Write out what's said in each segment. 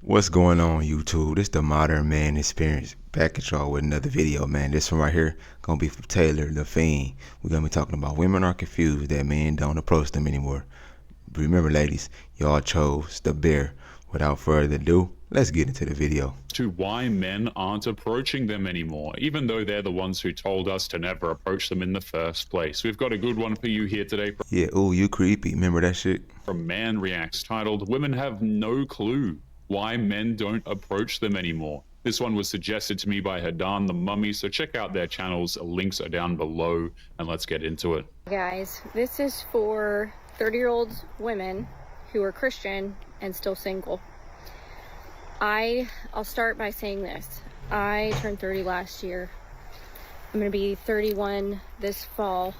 What's going on, YouTube? This the Modern Man Experience, back at y'all with another video, man. This one right here gonna be from Taylor the Fiend. We're gonna be talking about women are confused that men don't approach them anymore. Remember, ladies, y'all chose the bear. Without further ado, let's get into the video. To why men aren't approaching them anymore, even though they're the ones who told us to never approach them in the first place. We've got a good one for you here today. Yeah, ooh, you creepy. Remember that shit? From Man Reacts, titled "Women Have No Clue Why Men Don't Approach Them Anymore." This one was suggested to me by Hadan the Mummy, so check out their channels. Links are down below, and let's get into it. Guys, this is for 30-year-old women who are Christian and still single. I'll start by saying this. I turned 30 last year. I'm going to be 31 this fall.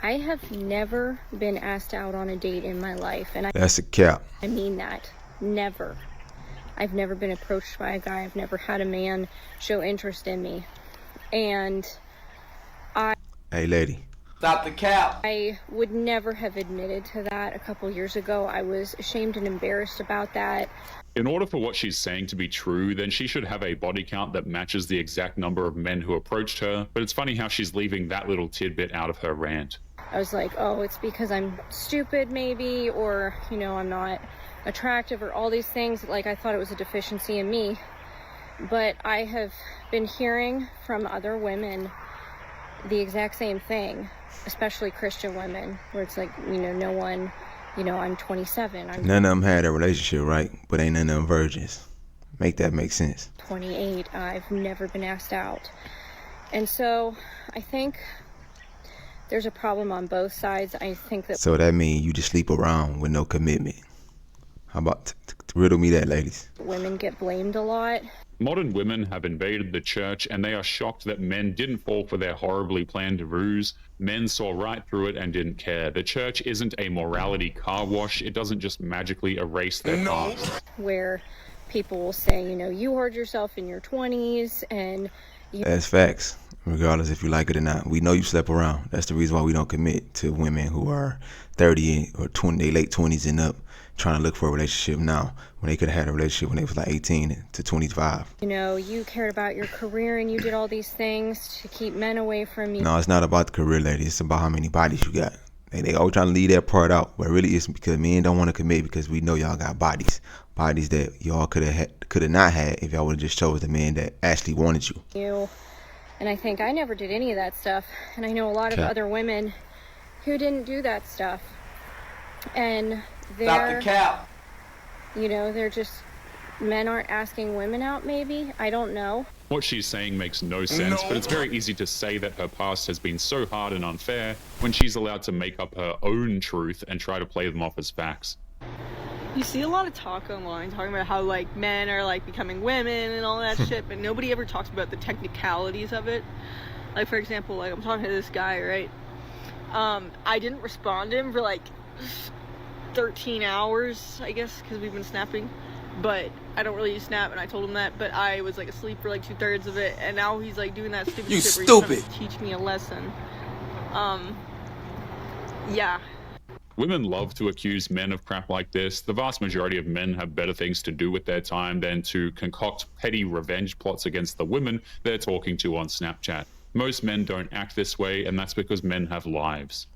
I have never been asked out on a date in my life, and That's a cap. I mean that. Never. I've never been approached by a guy. I've never had a man show interest in me. And Hey, lady. Stop the cap. I would never have admitted to that a couple years ago. I was ashamed and embarrassed about that. In order for what she's saying to be true, then she should have a body count that matches the exact number of men who approached her, but it's funny how she's leaving that little tidbit out of her rant. I was like, oh, it's because I'm stupid maybe, or, you know, I'm not attractive, or all these things. Like, I thought it was a deficiency in me. But I have been hearing from other women the exact same thing, especially Christian women, where it's like, you know, no one, you know, I'm 27. None of them had a relationship, right? But ain't none of them virgins. Make that make sense. 28. I've never been asked out. And so I think there's a problem on both sides. I think that... So that means you just sleep around with no commitment. How about riddle me that, ladies? Women get blamed a lot. Modern women have invaded the church, and they are shocked that men didn't fall for their horribly planned ruse. Men saw right through it and didn't care. The church isn't a morality car wash. It doesn't just magically erase their past. Where people will say, you know, you hurt yourself in your 20s, and you... That's facts, regardless if you like it or not. We know you slept around. That's the reason why we don't commit to women who are 30 or 20, they late 20s and up, trying to look for a relationship now, when they could have had a relationship when they was like 18 to 25. You know, you cared about your career and you did all these things to keep men away from you. No, it's not about the career, lady. It's about how many bodies you got. They always trying to leave that part out, but really it's because men don't want to commit because we know y'all got bodies that y'all could have not had if y'all would have just chose the man that actually wanted you. And I think I never did any of that stuff, and I know a lot of other women who didn't do that stuff, and Stop the cap. You know, they're just, men aren't asking women out, maybe. I don't know. What she's saying makes no sense, but it's very easy to say that her past has been so hard and unfair when she's allowed to make up her own truth and try to play them off as facts. You see a lot of talk online talking about how, like, men are, like, becoming women and all that shit, but nobody ever talks about the technicalities of it. Like, for example, like, I'm talking to this guy, right? I didn't respond to him for, like, 13 hours, I guess, because we've been snapping, but I don't really use Snap, and I told him that, but I was like asleep for like 2/3 of it, and now he's like doing that stupid shit where he's trying to teach me a lesson. Yeah. Women love to accuse men of crap like this. The vast majority of men have better things to do with their time than to concoct petty revenge plots against the women they're talking to on Snapchat. Most men don't act this way, and that's because men have lives.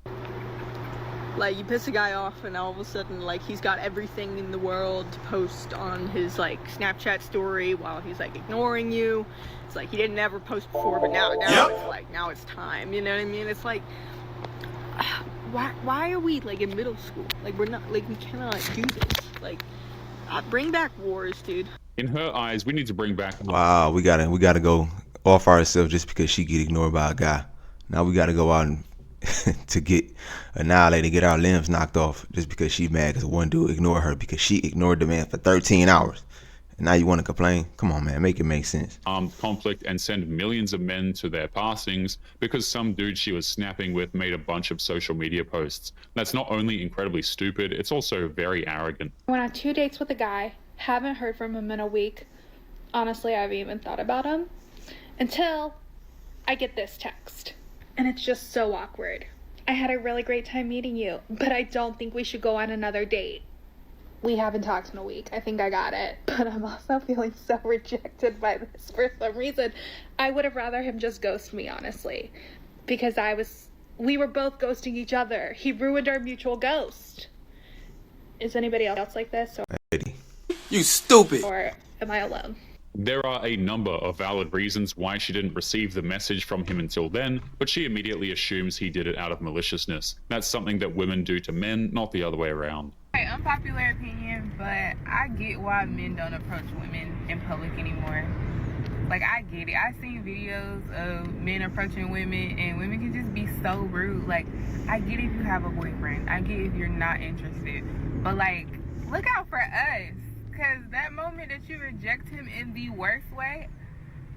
Like, you piss a guy off and all of a sudden, like, he's got everything in the world to post on his, like, Snapchat story while he's, like, ignoring you. It's like, he didn't ever post before, but now it's like, now it's time, you know what I mean? It's like, why are we, like, in middle school? Like, we're not, like, we cannot do this. Like, bring back wars, dude. In her eyes, we need to bring back... Wow, we gotta go off ourselves just because she get ignored by a guy. Now we gotta go out and to get annihilated, get our limbs knocked off just because she's mad because one dude ignored her because she ignored the man for 13 hours. And now you want to complain? Come on, man, make it make sense. Conflict and send millions of men to their passings because some dude she was snapping with made a bunch of social media posts. That's not only incredibly stupid, it's also very arrogant. I went on 2 dates with a guy, haven't heard from him in a week. Honestly, I haven't even thought about him until I get this text. And it's just so awkward. I had a really great time meeting you, but I don't think we should go on another date. we haven't talked in a week. I think I got it. But I'm also feeling so rejected by this for some reason. I would have rather him just ghost me, honestly. Because we were both ghosting each other. He ruined our mutual ghost. Is anybody else like this? You stupid. Or am I alone? There are a number of valid reasons why she didn't receive the message from him until then, but she immediately assumes he did it out of maliciousness. That's something that women do to men, not the other way around. Hey, unpopular opinion, but I get why men don't approach women in public anymore. Like, I get it. I've seen videos of men approaching women, and women can just be so rude. Like, I get if you have a boyfriend. I get if you're not interested. But, like, look out for us. Because that moment that you reject him in the worst way,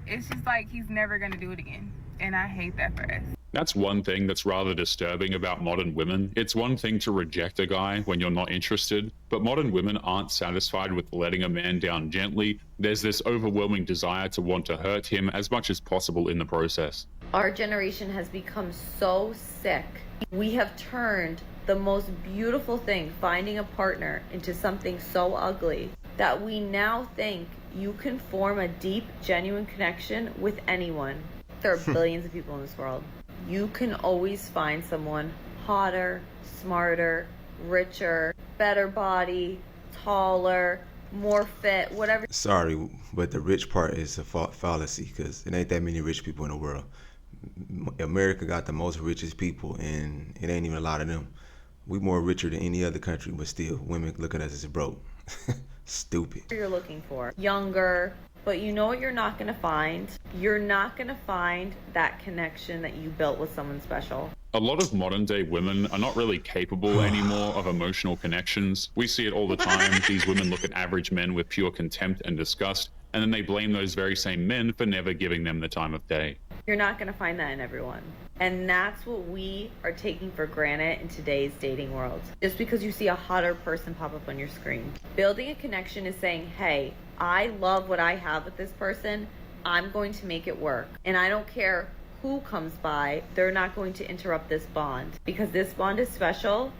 it's just like he's never going to do it again. And I hate that for us. That's one thing that's rather disturbing about modern women. It's one thing to reject a guy when you're not interested, but modern women aren't satisfied with letting a man down gently. There's this overwhelming desire to want to hurt him as much as possible in the process. Our generation has become so sick. We have turned the most beautiful thing, finding a partner, into something so ugly that we now think you can form a deep, genuine connection with anyone. There are billions of people in this world. You can always find someone hotter, smarter, richer, better body, taller, more fit, whatever. Sorry, but the rich part is a fallacy, because it ain't that many rich people in the world. America got the most richest people, and it ain't even a lot of them. We more richer than any other country, but still, women look at us as broke. Stupid. You're looking for younger, but you know what you're not going to find? You're not going to find that connection that you built with someone special. A lot of modern day women are not really capable anymore of emotional connections. We see it all the time. These women look at average men with pure contempt and disgust, and then they blame those very same men for never giving them the time of day. You're not going to find that in everyone. And that's what we are taking for granted in today's dating world. Just because you see a hotter person pop up on your screen. Building a connection is saying, hey, I love what I have with this person. I'm going to make it work. And I don't care who comes by, they're not going to interrupt this bond. Because this bond is special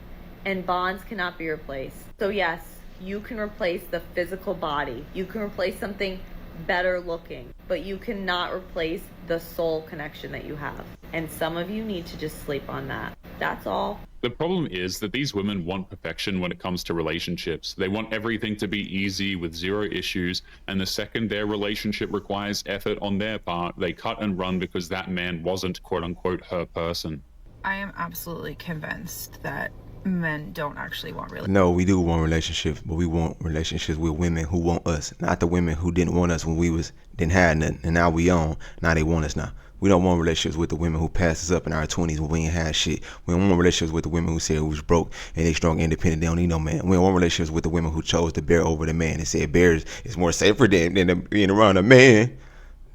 and bonds cannot be replaced. So yes, you can replace the physical body. You can replace something better looking, but you cannot replace the soul connection that you have. And some of you need to just sleep on that. That's all. The problem is that these women want perfection when it comes to relationships. They want everything to be easy with zero issues, and the second their relationship requires effort on their part, they cut and run because that man wasn't quote-unquote her person. I am absolutely convinced that men don't actually want relationships. No, we do want relationships, but we want relationships with women who want us, not the women who didn't want us when we didn't have nothing, and now we own. Now they want us now. We don't want relationships with the women who passed us up in our 20s when we ain't had shit. We don't want relationships with the women who said we was broke and they strong and independent. They don't need no man. We don't want relationships with the women who chose to bear over the man and said bears is more safer than being around a man.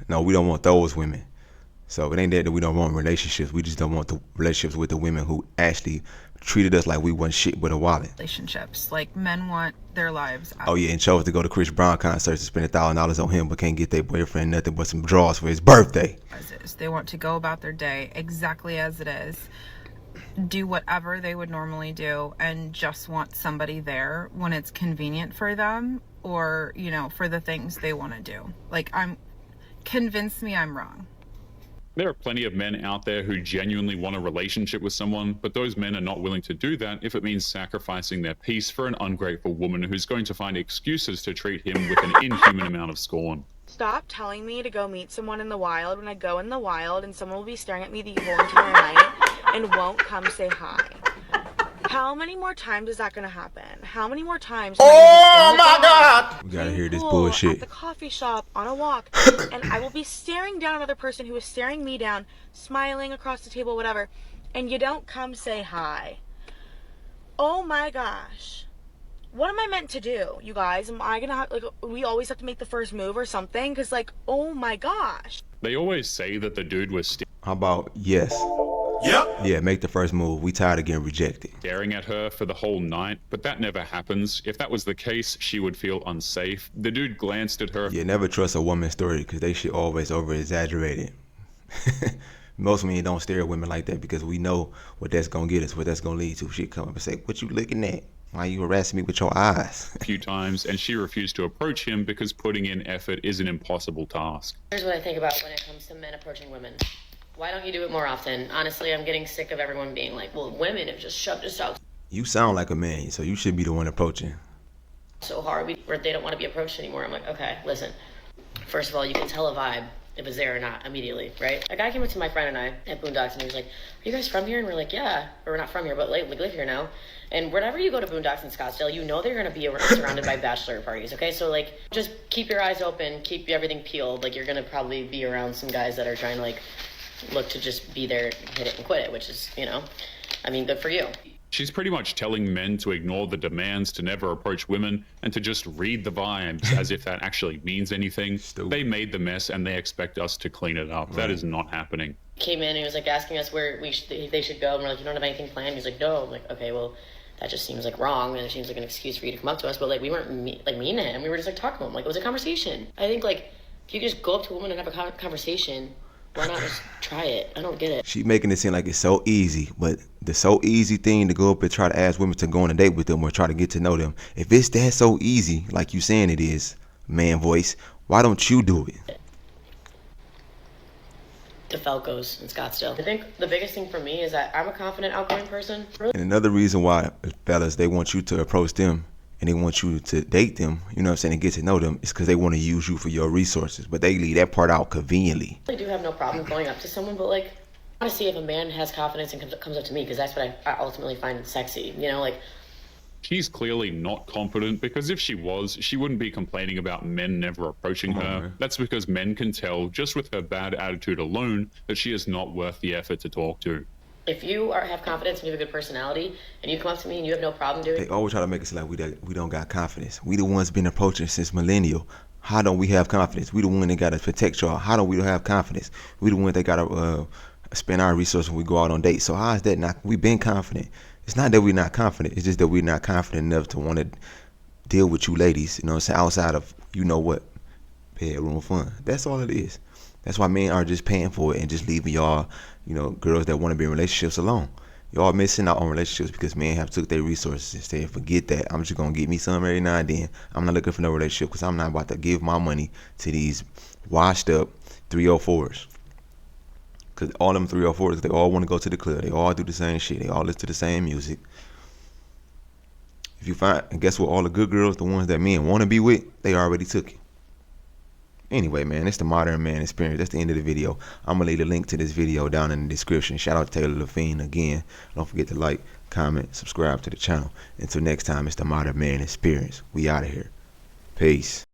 No, we don't want those women. So it ain't that we don't want relationships. We just don't want the relationships with the women who actually treated us like we wasn't shit but a wallet. Relationships. Like, men want their lives out. Oh yeah, and chose to go to Chris Brown concerts and spend $1,000 on him, but can't get their boyfriend nothing but some drawers for his birthday. They want to go about their day exactly as it is, do whatever they would normally do, and just want somebody there when it's convenient for them, or, you know, for the things they want to do. Like, convince me I'm wrong. There are plenty of men out there who genuinely want a relationship with someone, but those men are not willing to do that if it means sacrificing their peace for an ungrateful woman who's going to find excuses to treat him with an inhuman amount of scorn. Stop telling me to go meet someone in the wild when I go in the wild and someone will be staring at me the whole entire night and won't come say hi. How many more times is that going to happen? How many more times? Oh my God! We gotta hear this At bullshit. the coffee shop, on a walk, and I will be staring down another person who is staring me down, smiling across the table, whatever, and you don't come say hi. Oh my gosh. What am I meant to do, you guys? Am I gonna have, like, we always have to make the first move or something? Because, like, oh my gosh. They always say that the dude was How about yes? Yep. Yeah, make the first move. We tired of getting rejected. staring at her for the whole night, but that never happens. If that was the case, she would feel unsafe. The dude glanced at her. Yeah, never trust a woman's story because they shit always over exaggerated. Most men don't stare at women like that because we know what that's gonna get us, what that's gonna lead to. She come up and say, "What you looking at?" Why you harassing me with your eyes? A few times, and she refused to approach him because putting in effort is an impossible task. Here's what I think about when it comes to men approaching women. Why don't you do it more often? Honestly, I'm getting sick of everyone being like, well, women have just shoved us out You sound like a man, so you should be the one approaching. so hard where they don't want to be approached anymore. I'm like, okay, listen. First of all, you can tell a vibe if it's there or not immediately, right? A guy came up to my friend and I at Boondocks and he was like, are you guys from here? And we're like, yeah. Or we're not from here, but like, we live here now. And whenever you go to Boondocks in Scottsdale, you know they're going to be surrounded by bachelor parties, okay? So, like, just keep your eyes open, keep everything peeled. Like, you're going to probably be around some guys that are trying to, like, look to just be there, hit it and quit it, which is, you know, I mean, good for you. She's pretty much telling men to ignore the demands to never approach women and to just read the vibes as if that actually means anything. Stupid. They made the mess and they expect us to clean it up. Right. That is not happening. Came in and he was like asking us where they should go, and we're like, you don't have anything planned? He's like, no. I'm like, okay, well, that just seems like wrong, and it seems like an excuse for you to come up to us, but like we weren't mean to him. We were just like talking to him, like it was a conversation. I think like if you just go up to a woman and have a conversation, why not just try it? I don't get it. She making it seem like it's so easy, but the so easy thing to go up and try to ask women to go on a date with them or try to get to know them, if it's that so easy, like you saying it is, man voice, why don't you do it? The Falcos in Scottsdale. I think the biggest thing for me is that I'm a confident, outgoing person. And another reason why, fellas, they want you to approach them and they want you to date them, you know what I'm saying, and get to know them, is because they want to use you for your resources. But they leave that part out conveniently. I do have no problem going up to someone, but like, I want to see if a man has confidence and comes up to me, because that's what I ultimately find sexy. You know, like. She's clearly not confident, because if she was, she wouldn't be complaining about men never approaching her. Man. That's because men can tell just with her bad attitude alone that she is not worth the effort to talk to. If you have confidence and you have a good personality and you come up to me and you have no problem doing it. They always try to make it seem like we don't got confidence. We the ones been approaching since millennial. How don't we have confidence? We the one that got to protect y'all. How don't we have confidence? We the one that got to spend our resources when we go out on dates. So how is that not? We been confident. It's not that we're not confident. It's just that we're not confident enough to want to deal with you ladies, you know what I'm saying, outside of, you know what, bedroom fun. That's all it is. That's why men are just paying for it and just leaving y'all, you know, girls that want to be in relationships alone. Y'all missing out on relationships because men have took their resources and said, forget that. I'm just going to get me some every now and then. I'm not looking for no relationship because I'm not about to give my money to these washed up 304s. Because all them 304s, they all want to go to the club. They all do the same shit. They all listen to the same music. If you find, and guess what, all the good girls, the ones that men want to be with, they already took it. Anyway, man, it's the modern man experience. That's the end of the video. I'm going to leave a link to this video down in the description. Shout out to Taylor Lafine again. Don't forget to like, comment, subscribe to the channel. Until next time, it's the modern man experience. We out of here. Peace.